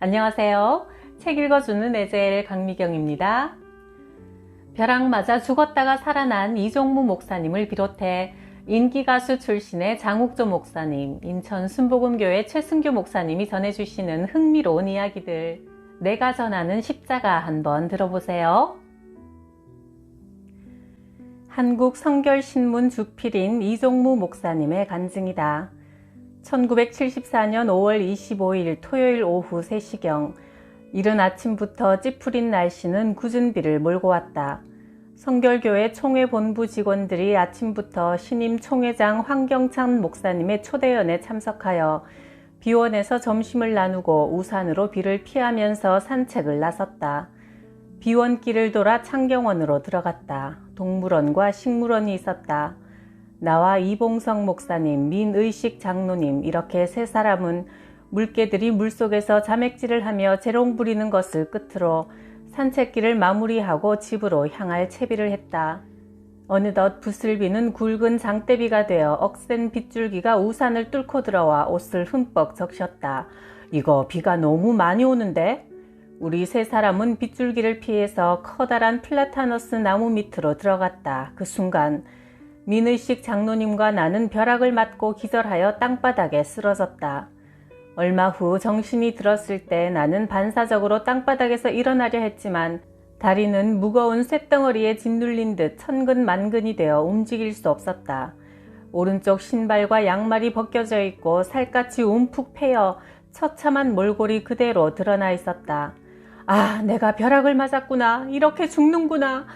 안녕하세요. 책 읽어주는 에젤 강미경입니다. 벼락 맞아 죽었다가 살아난 이종무 목사님을 비롯해 인기가수 출신의 장욱조 목사님, 인천 순복음교회 최승규 목사님이 전해주시는 흥미로운 이야기들, 내가 전하는 십자가 한번 들어보세요. 한국성결신문 주필인 이종무 목사님의 간증이다. 1974년 5월 25일 토요일 오후 3시경 이른 아침부터 찌푸린 날씨는 굳은 비를 몰고 왔다. 성결교회 총회 본부 직원들이 아침부터 신임 총회장 황경찬 목사님의 초대연에 참석하여 비원에서 점심을 나누고 우산으로 비를 피하면서 산책을 나섰다. 비원길을 돌아 창경원으로 들어갔다. 동물원과 식물원이 있었다. 나와 이봉성 목사님, 민의식 장로님 이렇게 세 사람은 물개들이 물속에서 자맥질을 하며 재롱 부리는 것을 끝으로 산책길을 마무리하고 집으로 향할 채비를 했다. 어느덧 부슬비는 굵은 장대비가 되어 억센 빗줄기가 우산을 뚫고 들어와 옷을 흠뻑 적셨다. 이거 비가 너무 많이 오는데? 우리 세 사람은 빗줄기를 피해서 커다란 플라타너스 나무 밑으로 들어갔다. 그 순간 민의식 장로님과 나는 벼락을 맞고 기절하여 땅바닥에 쓰러졌다. 얼마 후 정신이 들었을 때 나는 반사적으로 땅바닥에서 일어나려 했지만 다리는 무거운 쇳덩어리에 짓눌린 듯 천근만근이 되어 움직일 수 없었다. 오른쪽 신발과 양말이 벗겨져 있고 살갗이 움푹 패여 처참한 몰골이 그대로 드러나 있었다. 아, 내가 벼락을 맞았구나. 이렇게 죽는구나.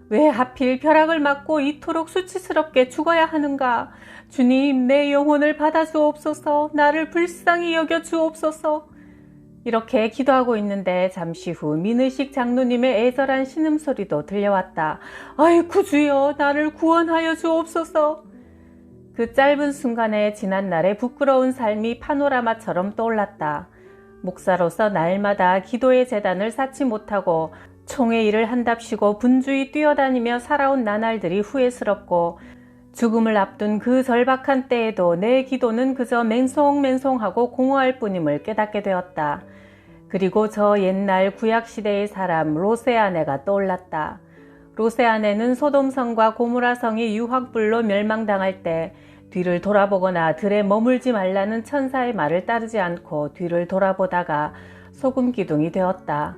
왜 하필 벼락을 맞고 이토록 수치스럽게 죽어야 하는가? 주님, 내 영혼을 받아주옵소서. 나를 불쌍히 여겨 주옵소서. 이렇게 기도하고 있는데 잠시 후 민의식 장로님의 애절한 신음소리도 들려왔다. 아이쿠 주여, 나를 구원하여 주옵소서. 그 짧은 순간에 지난날의 부끄러운 삶이 파노라마처럼 떠올랐다. 목사로서 날마다 기도의 제단을 쌓지 못하고 총회 일을 한답시고 분주히 뛰어다니며 살아온 나날들이 후회스럽고 죽음을 앞둔 그 절박한 때에도 내 기도는 그저 맹송맹송하고 공허할 뿐임을 깨닫게 되었다. 그리고 저 옛날 구약시대의 사람 로세아네가 떠올랐다. 로세아네는 소돔성과 고모라성이 유황불로 멸망당할 때 뒤를 돌아보거나 들에 머물지 말라는 천사의 말을 따르지 않고 뒤를 돌아보다가 소금기둥이 되었다.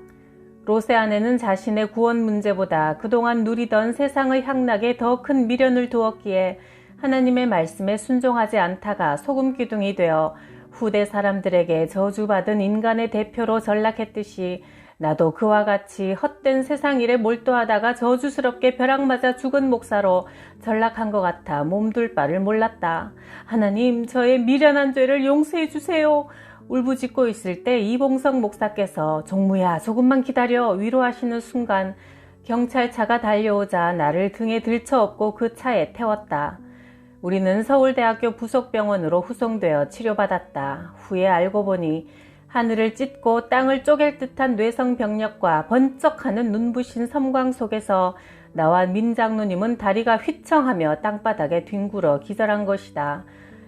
로세아네는 자신의 구원 문제보다 그동안 누리던 세상의 향락에 더 큰 미련을 두었기에 하나님의 말씀에 순종하지 않다가 소금기둥이 되어 후대 사람들에게 저주받은 인간의 대표로 전락했듯이 나도 그와 같이 헛된 세상 일에 몰두하다가 저주스럽게 벼락 맞아 죽은 목사로 전락한 것 같아 몸둘 바를 몰랐다. 하나님, 저의 미련한 죄를 용서해 주세요. 울부짖고 있을 때 이봉성 목사께서 종무야, 조금만 기다려 위로하시는 순간 경찰차가 달려오자 나를 등에 들쳐업고 그 차에 태웠다. 우리는 서울대학교 부속병원으로 후송되어 치료받았다. 후에 알고 보니 하늘을 찢고 땅을 쪼갤 듯한 뇌성병력과 번쩍하는 눈부신 섬광 속에서 나와 민장로님은 다리가 휘청하며 땅바닥에 뒹굴어 기절한 것이다.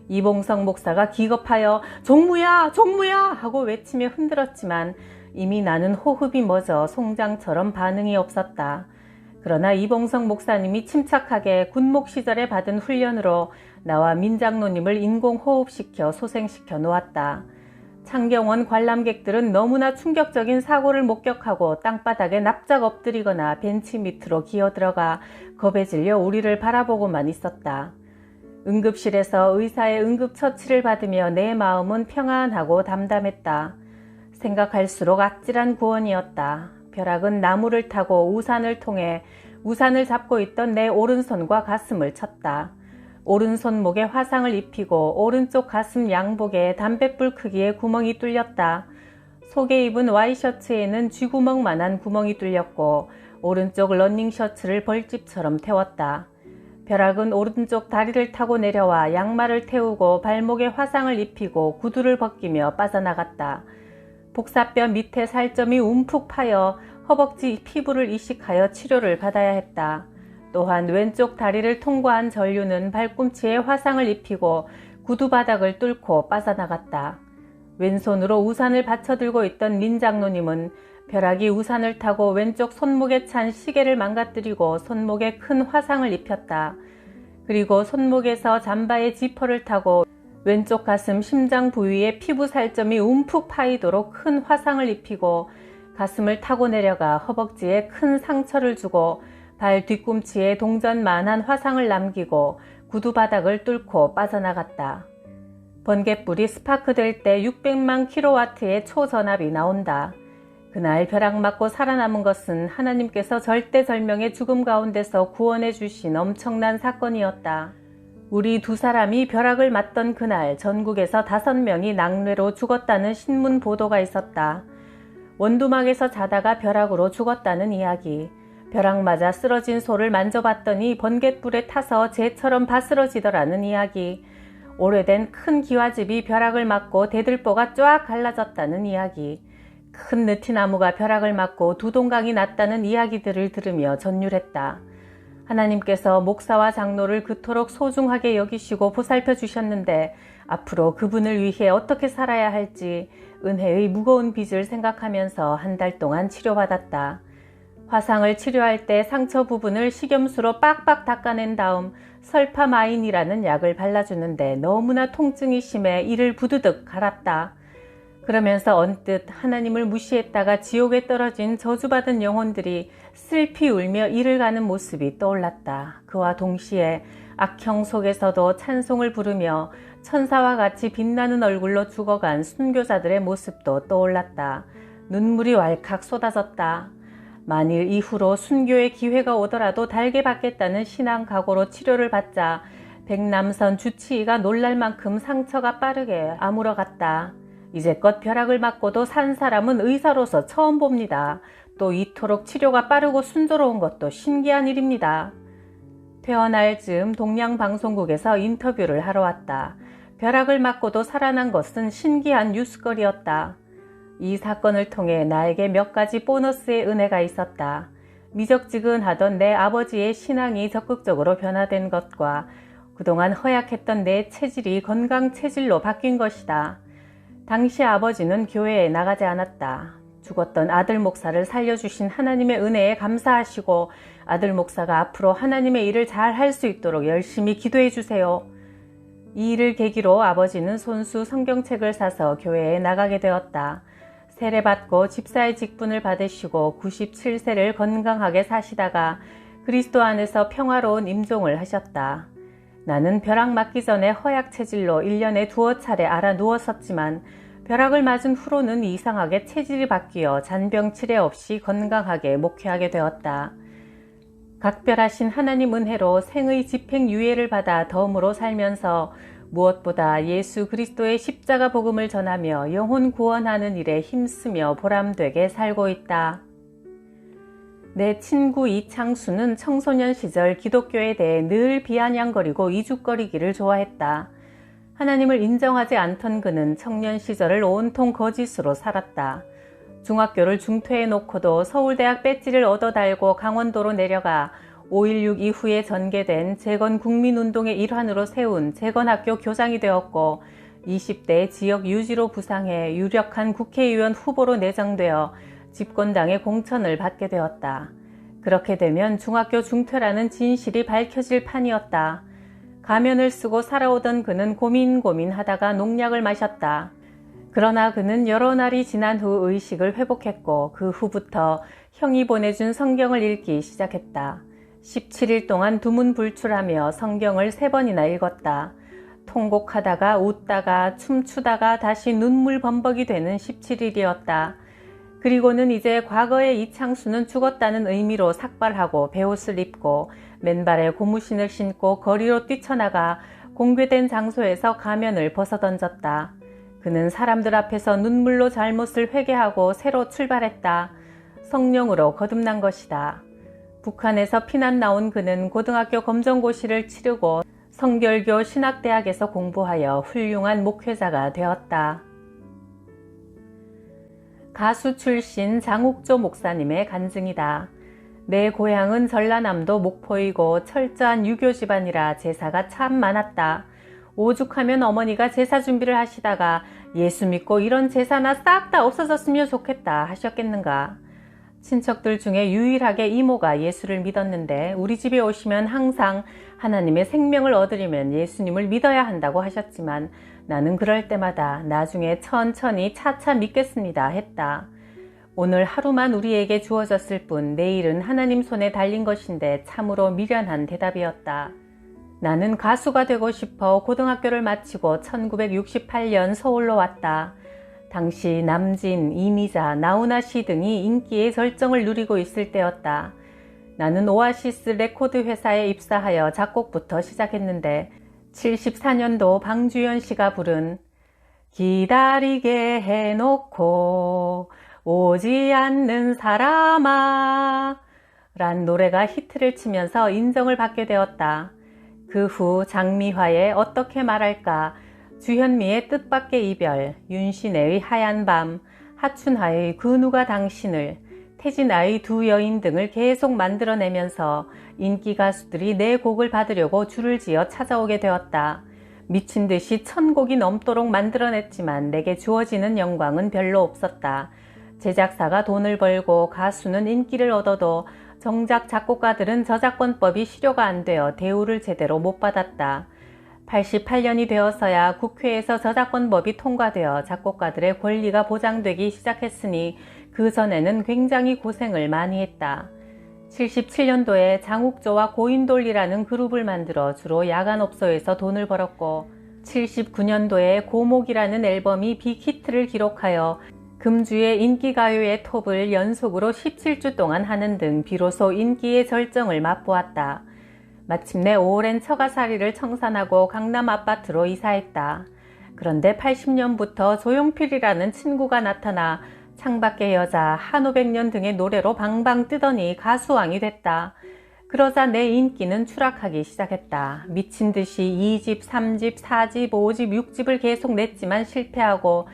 이봉성 목사가 기겁하여 종무야, 종무야 하고 외치며 흔들었지만 이미 나는 호흡이 멎어 송장처럼 반응이 없었다. 그러나 이봉성 목사님이 침착하게 군목 시절에 받은 훈련으로 나와 민장로님을 인공호흡시켜 소생시켜 놓았다. 창경원 관람객들은 너무나 충격적인 사고를 목격하고 땅바닥에 납작 엎드리거나 벤치 밑으로 기어들어가 겁에 질려 우리를 바라보고만 있었다. 응급실에서 의사의 응급처치를 받으며 내 마음은 평안하고 담담했다. 생각할수록 아찔한 구원이었다. 벼락은 나무를 타고 우산을 통해 우산을 잡고 있던 내 오른손과 가슴을 쳤다. 오른손목에 화상을 입히고 오른쪽 가슴 양복에 담뱃불 크기의 구멍이 뚫렸다. 속에 입은 와이셔츠에는 쥐구멍만한 구멍이 뚫렸고 오른쪽 러닝셔츠를 벌집처럼 태웠다. 벼락은 오른쪽 다리를 타고 내려와 양말을 태우고 발목에 화상을 입히고 구두를 벗기며 빠져나갔다. 복사뼈 밑에 살점이 움푹 파여 허벅지 피부를 이식하여 치료를 받아야 했다. 또한 왼쪽 다리를 통과한 전류는 발꿈치에 화상을 입히고 구두 바닥을 뚫고 빠져나갔다. 왼손으로 우산을 받쳐들고 있던 민 장로님은 벼락이 우산을 타고 왼쪽 손목에 찬 시계를 망가뜨리고 손목에 큰 화상을 입혔다. 그리고 손목에서 잠바의 지퍼를 타고 왼쪽 가슴 심장 부위에 피부 살점이 움푹 파이도록 큰 화상을 입히고 가슴을 타고 내려가 허벅지에 큰 상처를 주고 발 뒤꿈치에 동전만한 화상을 남기고 구두 바닥을 뚫고 빠져나갔다. 번갯불이 스파크 될 때 600만 킬로와트의 초전압이 나온다. 그날 벼락 맞고 살아남은 것은 하나님께서 절대절명의 죽음 가운데서 구원해 주신 엄청난 사건이었다. 우리 두 사람이 벼락을 맞던 그날 전국에서 5명이 낙뢰로 죽었다는 신문 보도가 있었다. 원두막에서 자다가 벼락으로 죽었다는 이야기. 벼락 맞아 쓰러진 소를 만져봤더니 번갯불에 타서 재처럼 바스러지더라는 이야기. 오래된 큰 기와집이 벼락을 맞고 대들보가 쫙 갈라졌다는 이야기. 큰 느티나무가 벼락을 맞고 두동강이 났다는 이야기들을 들으며 전율했다. 하나님께서 목사와 장로를 그토록 소중하게 여기시고 보살펴 주셨는데 앞으로 그분을 위해 어떻게 살아야 할지 은혜의 무거운 빚을 생각하면서 한 달 동안 치료받았다. 화상을 치료할 때 상처 부분을 식염수로 빡빡 닦아낸 다음 설파마인이라는 약을 발라주는데 너무나 통증이 심해 이를 부드득 갈았다. 그러면서 언뜻 하나님을 무시했다가 지옥에 떨어진 저주받은 영혼들이 슬피 울며 이를 가는 모습이 떠올랐다. 그와 동시에 악형 속에서도 찬송을 부르며 천사와 같이 빛나는 얼굴로 죽어간 순교자들의 모습도 떠올랐다. 눈물이 왈칵 쏟아졌다. 만일 이후로 순교의 기회가 오더라도 달게 받겠다는 신앙 각오로 치료를 받자 백남선 주치의가 놀랄 만큼 상처가 빠르게 아물어갔다. 이제껏 벼락을 맞고도 산 사람은 의사로서 처음 봅니다. 또 이토록 치료가 빠르고 순조로운 것도 신기한 일입니다. 퇴원할 즈음 동양방송국에서 인터뷰를 하러 왔다. 벼락을 맞고도 살아난 것은 신기한 뉴스거리였다. 이 사건을 통해 나에게 몇 가지 보너스의 은혜가 있었다. 미적지근하던 내 아버지의 신앙이 적극적으로 변화된 것과 그동안 허약했던 내 체질이 건강 체질로 바뀐 것이다. 당시 아버지는 교회에 나가지 않았다. 죽었던 아들 목사를 살려주신 하나님의 은혜에 감사하시고 아들 목사가 앞으로 하나님의 일을 잘 할 수 있도록 열심히 기도해 주세요. 이 일을 계기로 아버지는 손수 성경책을 사서 교회에 나가게 되었다. 세례받고 집사의 직분을 받으시고 97세를 건강하게 사시다가 그리스도 안에서 평화로운 임종을 하셨다. 나는 벼락 맞기 전에 허약 체질로 1년에 2차례 알아 누웠었지만 벼락을 맞은 후로는 이상하게 체질이 바뀌어 잔병 치레 없이 건강하게 목회하게 되었다. 각별하신 하나님 은혜로 생의 집행유예를 받아 덤으로 살면서 무엇보다 예수 그리스도의 십자가 복음을 전하며 영혼 구원하는 일에 힘쓰며 보람되게 살고 있다. 내 친구 이창수는 청소년 시절 기독교에 대해 늘 비아냥거리고 이죽거리기를 좋아했다. 하나님을 인정하지 않던 그는 청년 시절을 온통 거짓으로 살았다. 중학교를 중퇴해놓고도 서울대학 배지를 얻어 달고 강원도로 내려가 5.16 이후에 전개된 재건국민운동의 일환으로 세운 재건학교 교장이 되었고 20대 지역 유지로 부상해 유력한 국회의원 후보로 내정되어 집권당의 공천을 받게 되었다. 그렇게 되면 중학교 중퇴라는 진실이 밝혀질 판이었다. 가면을 쓰고 살아오던 그는 고민하다가 농약을 마셨다. 그러나 그는 여러 날이 지난 후 의식을 회복했고 그 후부터 형이 보내준 성경을 읽기 시작했다. 17일 동안 두문불출하며 성경을 3번이나 읽었다. 통곡하다가 웃다가 춤추다가 다시 눈물 범벅이 되는 17일이었다. 그리고는 이제 과거의 이창수는 죽었다는 의미로 삭발하고 베옷을 입고 맨발에 고무신을 신고 거리로 뛰쳐나가 공개된 장소에서 가면을 벗어던졌다. 그는 사람들 앞에서 눈물로 잘못을 회개하고 새로 출발했다. 성령으로 거듭난 것이다. 북한에서 피난 나온 그는 고등학교 검정고시를 치르고 성결교 신학대학에서 공부하여 훌륭한 목회자가 되었다. 가수 출신 장욱조 목사님의 간증이다. 내 고향은 전라남도 목포이고 철저한 유교 집안이라 제사가 참 많았다. 오죽하면 어머니가 제사 준비를 하시다가 예수 믿고 이런 제사나 싹 다 없어졌으면 좋겠다 하셨겠는가. 친척들 중에 유일하게 이모가 예수를 믿었는데 우리 집에 오시면 항상 하나님의 생명을 얻으려면 예수님을 믿어야 한다고 하셨지만 나는 그럴 때마다 나중에 천천히 차차 믿겠습니다 했다. 오늘 하루만 우리에게 주어졌을 뿐 내일은 하나님 손에 달린 것인데 참으로 미련한 대답이었다. 나는 가수가 되고 싶어 고등학교를 마치고 1968년 서울로 왔다. 당시 남진, 이미자, 나훈아 씨 등이 인기의 절정을 누리고 있을 때였다. 나는 오아시스 레코드 회사에 입사하여 작곡부터 시작했는데 74년도 방주연 씨가 부른 기다리게 해놓고 오지 않는 사람아 란 노래가 히트를 치면서 인정을 받게 되었다. 그 후 장미화의 어떻게 말할까, 주현미의 뜻밖의 이별, 윤신혜의 하얀 밤, 하춘하의 그 누가 당신을, 태진아의 두 여인 등을 계속 만들어내면서 인기 가수들이 내 곡을 받으려고 줄을 지어 찾아오게 되었다. 미친 듯이 1000곡이 넘도록 만들어냈지만 내게 주어지는 영광은 별로 없었다. 제작사가 돈을 벌고 가수는 인기를 얻어도 정작 작곡가들은 저작권법이 실효가 안 되어 대우를 제대로 못 받았다. 88년이 되어서야 국회에서 저작권법이 통과되어 작곡가들의 권리가 보장되기 시작했으니 그 전에는 굉장히 고생을 많이 했다. 77년도에 장욱조와 고인돌리라는 그룹을 만들어 주로 야간업소에서 돈을 벌었고 79년도에 고목이라는 앨범이 빅히트를 기록하여 금주의 인기가요의 톱을 연속으로 17주 동안 하는 등 비로소 인기의 절정을 맛보았다. 마침내 오랜 처가살이를 청산하고 강남 아파트로 이사했다. 그런데 80년부터 조용필이라는 친구가 나타나 창밖의 여자, 한오백년 등의 노래로 방방 뜨더니 가수왕이 됐다. 그러자 내 인기는 추락하기 시작했다. 미친 듯이 2집, 3집, 4집, 5집, 6집을 계속 냈지만 실패하고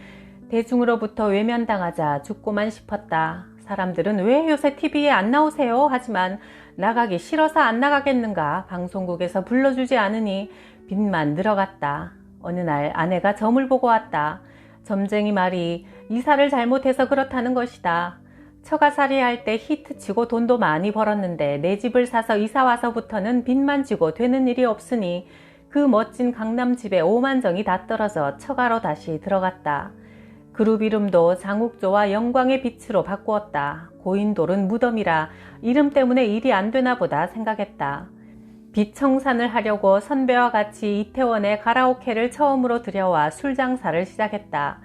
대중으로부터 외면당하자 죽고만 싶었다. 사람들은 왜 요새 TV에 안 나오세요? 하지만 나가기 싫어서 안 나가겠는가. 방송국에서 불러주지 않으니 빚만 늘어갔다. 어느 날 아내가 점을 보고 왔다. 점쟁이 말이 이사를 잘못해서 그렇다는 것이다. 처가살이 할 때 히트치고 돈도 많이 벌었는데 내 집을 사서 이사 와서부터는 빚만 지고 되는 일이 없으니 그 멋진 강남집에 오만정이 다 떨어져 처가로 다시 들어갔다. 그룹 이름도 장욱조와 영광의 빛으로 바꾸었다. 고인돌은 무덤이라 이름 때문에 일이 안 되나 보다 생각했다. 빚 청산을 하려고 선배와 같이 이태원에 가라오케를 처음으로 들여와 술 장사를 시작했다.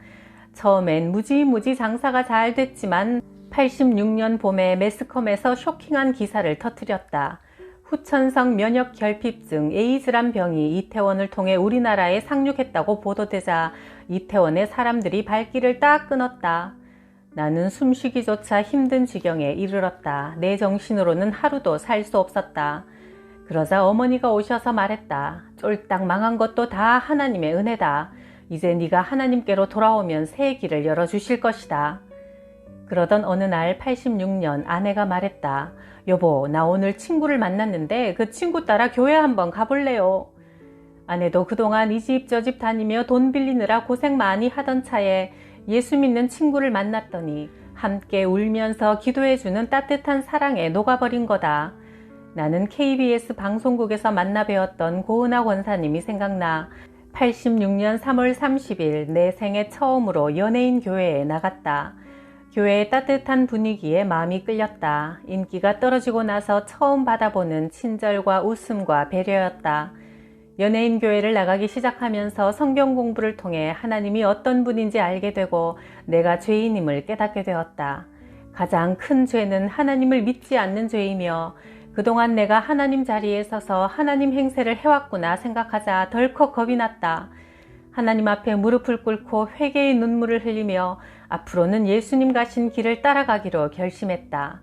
처음엔 무지무지 장사가 잘 됐지만 86년 봄에 매스컴에서 쇼킹한 기사를 터뜨렸다. 후천성 면역 결핍증 에이즈란 병이 이태원을 통해 우리나라에 상륙했다고 보도되자 이태원의 사람들이 발길을 딱 끊었다. 나는 숨쉬기조차 힘든 지경에 이르렀다. 내 정신으로는 하루도 살 수 없었다. 그러자 어머니가 오셔서 말했다. 쫄딱 망한 것도 다 하나님의 은혜다. 이제 네가 하나님께로 돌아오면 새 길을 열어주실 것이다. 그러던 어느 날 86년 아내가 말했다. 여보, 나 오늘 친구를 만났는데 그 친구 따라 교회 한번 가볼래요? 아내도 그동안 이 집 저 집 다니며 돈 빌리느라 고생 많이 하던 차에 예수 믿는 친구를 만났더니 함께 울면서 기도해주는 따뜻한 사랑에 녹아버린 거다. 나는 KBS 방송국에서 만나 뵈었던 고은하 권사님이 생각나 86년 3월 30일 내 생애 처음으로 연예인 교회에 나갔다. 교회의 따뜻한 분위기에 마음이 끌렸다. 인기가 떨어지고 나서 처음 받아보는 친절과 웃음과 배려였다. 연예인 교회를 나가기 시작하면서 성경 공부를 통해 하나님이 어떤 분인지 알게 되고 내가 죄인임을 깨닫게 되었다. 가장 큰 죄는 하나님을 믿지 않는 죄이며 그동안 내가 하나님 자리에 서서 하나님 행세를 해왔구나 생각하자 덜컥 겁이 났다. 하나님 앞에 무릎을 꿇고 회개의 눈물을 흘리며 앞으로는 예수님 가신 길을 따라가기로 결심했다.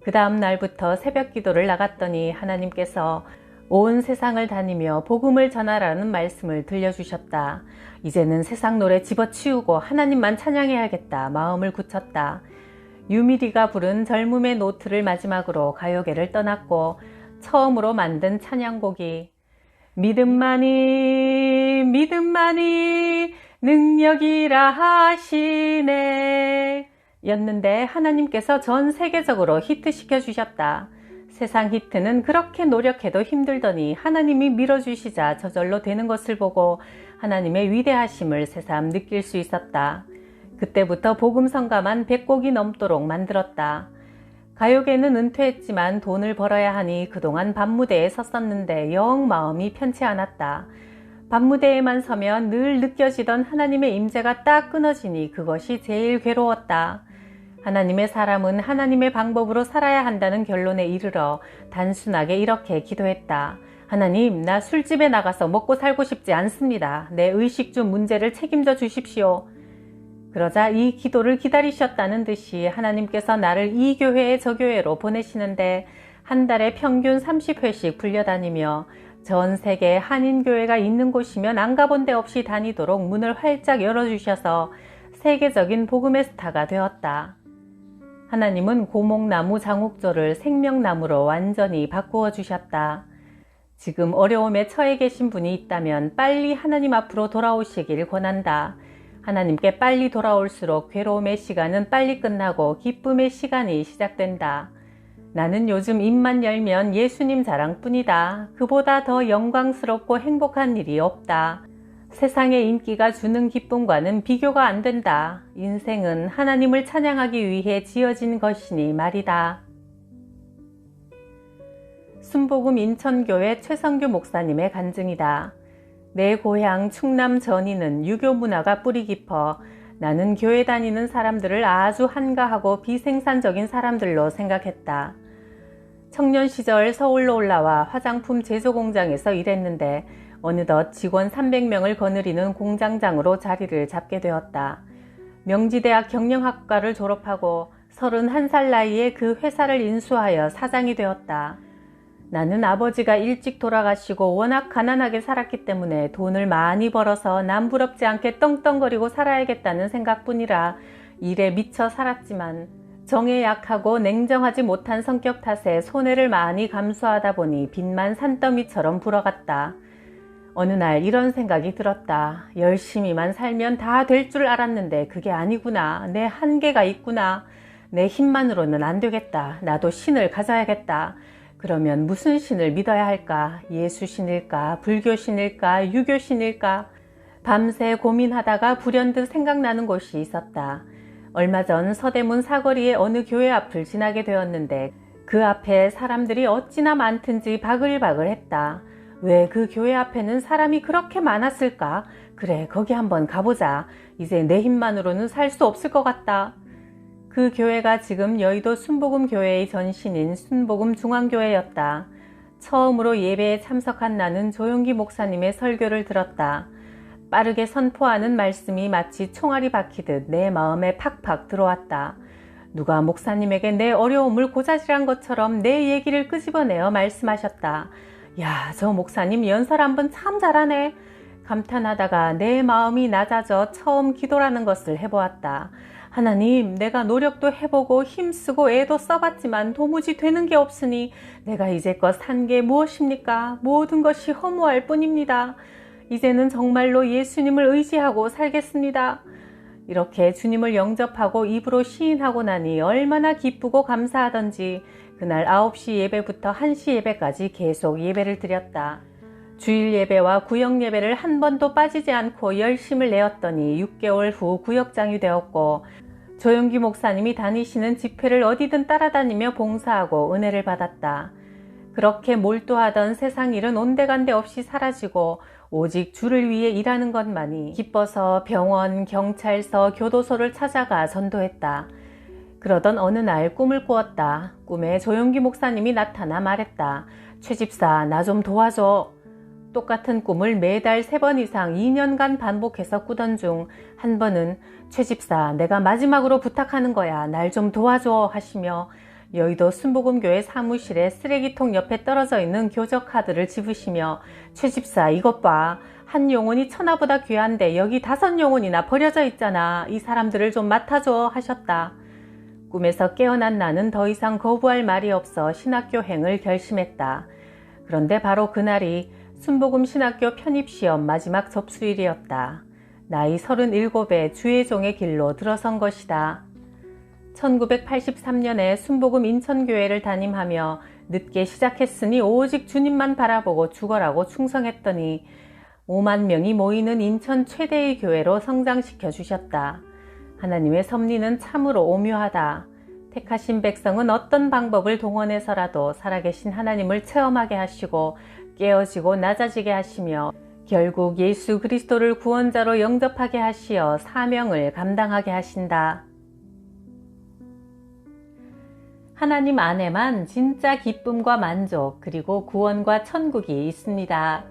그 다음 날부터 새벽 기도를 나갔더니 하나님께서 온 세상을 다니며 복음을 전하라는 말씀을 들려주셨다. 이제는 세상 노래 집어치우고 하나님만 찬양해야겠다 마음을 굳혔다. 유미리가 부른 젊음의 노트를 마지막으로 가요계를 떠났고 처음으로 만든 찬양곡이 믿음만이 능력이라 하시네 였는데 하나님께서 전 세계적으로 히트시켜 주셨다. 세상 히트는 그렇게 노력해도 힘들더니 하나님이 밀어주시자 저절로 되는 것을 보고 하나님의 위대하심을 새삼 느낄 수 있었다. 그때부터 복음성가만 100곡이 넘도록 만들었다. 가요계는 은퇴했지만 돈을 벌어야 하니 그동안 밤무대에 섰었는데 영 마음이 편치 않았다. 밤무대에만 서면 늘 느껴지던 하나님의 임재가 딱 끊어지니 그것이 제일 괴로웠다. 하나님의 사람은 하나님의 방법으로 살아야 한다는 결론에 이르러 단순하게 이렇게 기도했다. 하나님, 나 술집에 나가서 먹고 살고 싶지 않습니다. 내 의식주 문제를 책임져 주십시오. 그러자 이 기도를 기다리셨다는 듯이 하나님께서 나를 이 교회에 저 교회로 보내시는데 한 달에 평균 30회씩 불려다니며 전 세계 한인교회가 있는 곳이면 안 가본 데 없이 다니도록 문을 활짝 열어주셔서 세계적인 복음의 스타가 되었다. 하나님은 고목나무 장옥조를 생명나무로 완전히 바꾸어 주셨다. 지금 어려움에 처해 계신 분이 있다면 빨리 하나님 앞으로 돌아오시길 권한다. 하나님께 빨리 돌아올수록 괴로움의 시간은 빨리 끝나고 기쁨의 시간이 시작된다. 나는 요즘 입만 열면 예수님 자랑뿐이다. 그보다 더 영광스럽고 행복한 일이 없다. 세상의 인기가 주는 기쁨과는 비교가 안 된다. 인생은 하나님을 찬양하기 위해 지어진 것이니 말이다. 순복음 인천교회 최성규 목사님의 간증이다. 내 고향 충남 전인은 유교 문화가 뿌리 깊어 나는 교회 다니는 사람들을 아주 한가하고 비생산적인 사람들로 생각했다. 청년 시절 서울로 올라와 화장품 제조 공장에서 일했는데 어느덧 직원 300명을 거느리는 공장장으로 자리를 잡게 되었다. 명지대학 경영학과를 졸업하고 31살 나이에 그 회사를 인수하여 사장이 되었다. 나는 아버지가 일찍 돌아가시고 워낙 가난하게 살았기 때문에 돈을 많이 벌어서 남부럽지 않게 떵떵거리고 살아야겠다는 생각뿐이라 일에 미쳐 살았지만 정에 약하고 냉정하지 못한 성격 탓에 손해를 많이 감수하다 보니 빚만 산더미처럼 불어갔다. 어느 날 이런 생각이 들었다. 열심히만 살면 다 될 줄 알았는데 그게 아니구나. 내 한계가 있구나. 내 힘만으로는 안 되겠다. 나도 신을 가져야겠다. 그러면 무슨 신을 믿어야 할까? 예수신일까? 불교신일까? 유교신일까? 밤새 고민하다가 불현듯 생각나는 곳이 있었다. 얼마 전 서대문 사거리의 어느 교회 앞을 지나게 되었는데 그 앞에 사람들이 어찌나 많든지 바글바글 했다. 왜 그 교회 앞에는 사람이 그렇게 많았을까? 그래, 거기 한번 가보자. 이제 내 힘만으로는 살 수 없을 것 같다. 그 교회가 지금 여의도 순복음교회의 전신인 순복음중앙교회였다. 처음으로 예배에 참석한 나는 조용기 목사님의 설교를 들었다. 빠르게 선포하는 말씀이 마치 총알이 박히듯 내 마음에 팍팍 들어왔다. 누가 목사님에게 내 어려움을 고자질한 것처럼 내 얘기를 끄집어내어 말씀하셨다. 야, 저 목사님 연설 한번 참 잘하네. 감탄하다가 내 마음이 낮아져 처음 기도라는 것을 해보았다. 하나님, 내가 노력도 해보고 힘쓰고 애도 써봤지만 도무지 되는 게 없으니 내가 이제껏 산 게 무엇입니까? 모든 것이 허무할 뿐입니다. 이제는 정말로 예수님을 의지하고 살겠습니다. 이렇게 주님을 영접하고 입으로 시인하고 나니 얼마나 기쁘고 감사하던지 그날 9시 예배부터 1시 예배까지 계속 예배를 드렸다. 주일 예배와 구역 예배를 한 번도 빠지지 않고 열심을 내었더니 6개월 후 구역장이 되었고 조용기 목사님이 다니시는 집회를 어디든 따라다니며 봉사하고 은혜를 받았다. 그렇게 몰두하던 세상 일은 온데간데 없이 사라지고 오직 주를 위해 일하는 것만이 기뻐서 병원, 경찰서, 교도소를 찾아가 전도했다. 그러던 어느 날 꿈을 꾸었다. 꿈에 조용기 목사님이 나타나 말했다. 최 집사, 나 좀 도와줘. 똑같은 꿈을 매달 3번 이상 2년간 반복해서 꾸던 중 한 번은 최 집사, 내가 마지막으로 부탁하는 거야. 날 좀 도와줘 하시며 여의도 순복음교회 사무실에 쓰레기통 옆에 떨어져 있는 교적 카드를 집으시며 최 집사, 이것 봐. 한 영혼이 천하보다 귀한데 여기 5 영혼이나 버려져 있잖아. 이 사람들을 좀 맡아줘 하셨다. 꿈에서 깨어난 나는 더 이상 거부할 말이 없어 신학교행을 결심했다. 그런데 바로 그날이 순복음 신학교 편입시험 마지막 접수일이었다. 나이 37에 주의 종의 길로 들어선 것이다. 1983년에 순복음 인천교회를 담임하며 늦게 시작했으니 오직 주님만 바라보고 죽어라고 충성했더니 5만 명이 모이는 인천 최대의 교회로 성장시켜 주셨다. 하나님의 섭리는 참으로 오묘하다. 택하신 백성은 어떤 방법을 동원해서라도 살아계신 하나님을 체험하게 하시고 깨어지고 낮아지게 하시며 결국 예수 그리스도를 구원자로 영접하게 하시어 사명을 감당하게 하신다. 하나님 안에만 진짜 기쁨과 만족 그리고 구원과 천국이 있습니다.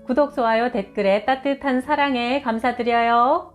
구독, 좋아요, 댓글에 따뜻한 사랑에 감사드려요.